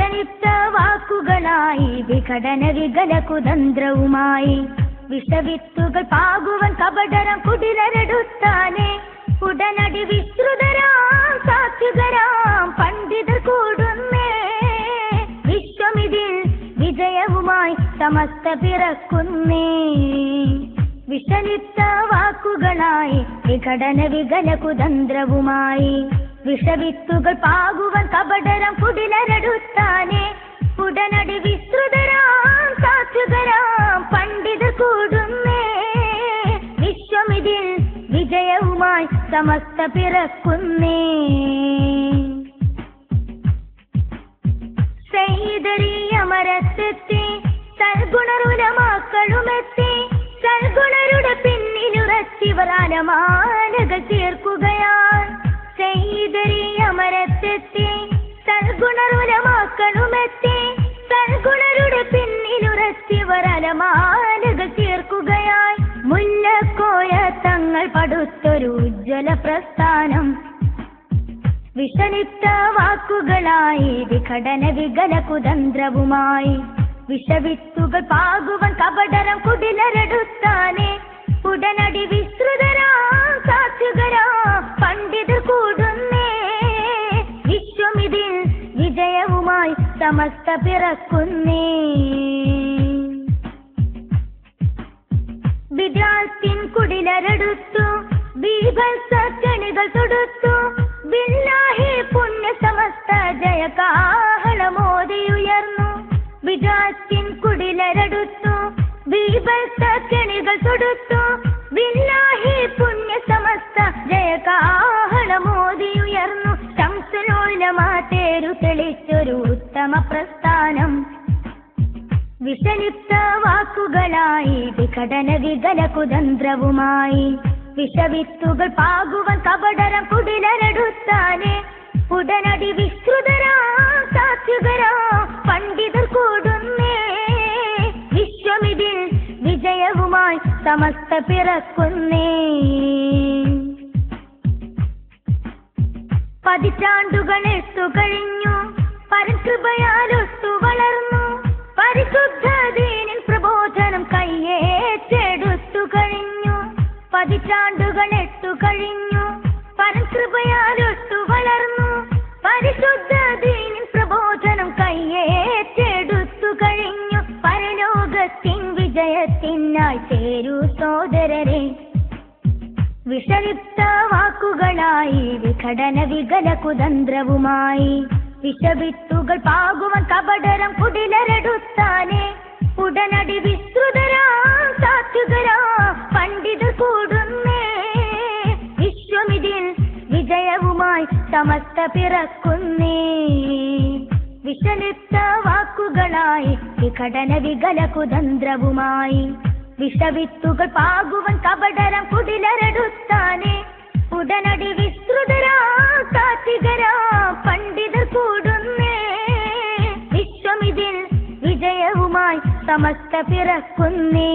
വിഷലിപ്ത വാക്കുകളായി വിഘടന വികല കുതന്ത്രവുമായി വിഷവിത്തുകൾ പാകുവൻ കപടരം കുടിലരെടുത്താനെ ഉടനടി വിസ്തൃതരാം സാത്വികരാം പണ്ഡിതർ കൂടുന്നേ വിശ്വമിതിൽ വിജയവുമായി സമസ്ത പിറക്കുന്നേ വിഷലിപ്ത വാക്കുകളായി വിഘടന വികല കുതന്ത്രവുമായി വിഷവിത്തുകൾ പാകുവൻ കപടരം കുടിലരെടുത്താനെ ഉടനടി വിസ്തൃതരാം സാത്വികരാം പണ്ഡിതർ കൂടുന്നേ വിശ്വമിതിൽ വിജയവുമായി സമസ്ത പിറക്കുന്നേ സൈദരീയമരത്തെത്തി സൽഗുണരുലമാക്കളുമെത്തി സൽഗുണരുടെ പിന്നിലുറച്ചിവർ അലമാലകൾ തീർക്കുകയാൽ സൈദരീയമരത്തെത്തി സൽഗുണരുലമാക്കളുമെത്തി സൽഗുണരുടെ പിന്നിലുറച്ചിവർ അലമാലകൾ തീർക്കുകയായി മുല്ലക്കോയ തങ്ങൾ പടുത്തൊരു ഉജ്ജ്വല പ്രസ്ഥാനം വിഷലിപ്ത വാക്കുകളായി വിഘടന വികല കുതന്ത്രവുമായി വിഷവിത്തുകൾ പാകുവൻ കപടരം കുടിലരെടുത്താനെ ഉടനടി വിസ്തൃതരാം സാത്വികരാം പണ്ഡിതർ കൂടുന്നേ വിശ്വമിതിൽ വിജയവുമായി സമസ്ത പിറക്കുന്നേ വിദ്യാർത്ഥിൻ കുടിലരെടുത്തു ബീഭത്സ കെണികൾ തൊടുത്തു ബില്ലാഹി പുണ്യ സമസ്ത ജയകാഹളമോദിയുയർന്നു വിദ്യാർത്ഥിൻ കുടിലരെടുത്തു ബീഭത്സ കെണികൾ തൊടുത്തു ബില്ലാഹി പുണ്യ സമസ്ത ജയകാഹളമോദിയുയർന്നു ശംസുൽ ഉലമ തേരു തെളിച്ചൊരു ഉത്തമ പ്രസ്ഥാനം വിഷലിപ്ത വാക്കുകളായി വിഘടന വികല കുതന്ത്രവുമായി വിഷവിത്തുകൾ പാകുവൻ കപടരം കുടിലരെടുത്താനെ ഉടനടി വിസ്തൃതരാം സാത്വികരാം പണ്ഡിതർ കൂടുന്നേ വിശ്വമിതിൽ വിജയവുമായി സമസ്ത പിറക്കുന്നേ പതിറ്റാണ്ടുകളെത്തു കഴിഞ്ഞു പരകൃപയാലൊത്തു വളർന്നു പരിശുദ്ധ ദീനിൻ പ്രബോധനം കയ്യേറ്റെടുത്തു കഴിഞ്ഞു പതിറ്റാണ്ടുകളെത്തു കഴിഞ്ഞു പരകൃപയാലൊത്തു വളർന്നു പരിശുദ്ധ ദീനിൻ പ്രബോധനം കയ്യേറ്റെടുത്തു കഴിഞ്ഞു പരലോകത്തിൻ വിജയത്തിനായി ചേരൂ സോദരരെ വിഷലിപ്ത വാക്കുകളായി വിഘടന വികല കുതന്ത്രവുമായി വിഷവിത്തുകൾ പാകുവൻ കപടരം കുടിലരെടുത്താനെ ഉടനടി വിസ്തൃതരാം സാത്വികരാം പണ്ഡിതർ കൂടുന്നേ വിശ്വമിതിൽ വിജയവുമായി സമസ്ത പിറക്കുന്നേ വിഷലിപ്ത വാക്കുകളായി വിഘടന വികല കുതന്ത്രവുമായി വിഷവിത്തുകൾ പാകുവൻ കപടരം കുടിലരെടുത്താനെ ഉടനടി വിസ്തൃതരാം സാത്വികരാം പണ്ഡിതർ കൂടുന്നേ വിശ്വമിതിൽ വിജയവുമായി സമസ്ത പിറക്കുന്നേ